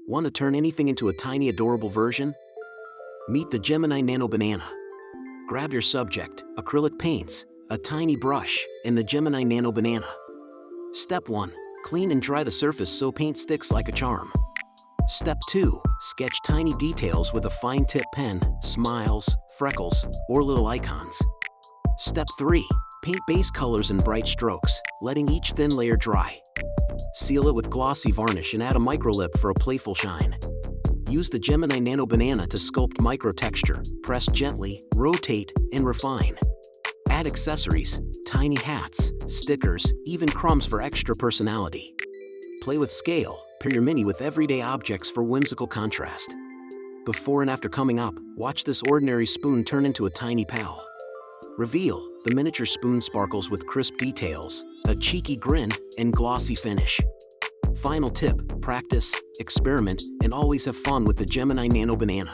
Want to turn anything into a tiny adorable version? Meet the Gemini Nano Banana. Grab your subject, acrylic paints, a tiny brush, and the Gemini Nano Banana. Step 1. Clean and dry the surface so paint sticks like a charm. Step 2. Sketch tiny details with a fine tip pen, smiles, freckles, or little icons. Step 3. Paint base colors in bright strokes, letting each thin layer dry. Seal it with glossy varnish and add a microlip for a playful shine. Use the Gemini Nano Banana to sculpt micro-texture, press gently, rotate, and refine. Add accessories, tiny hats, stickers, even crumbs for extra personality. Play with scale, pair your mini with everyday objects for whimsical contrast. Before and after coming up, watch this ordinary spoon turn into a tiny pal. Reveal, the miniature spoon sparkles with crisp details, a cheeky grin, and glossy finish. Final tip, practice, experiment, and always have fun with the Gemini Nano Banana.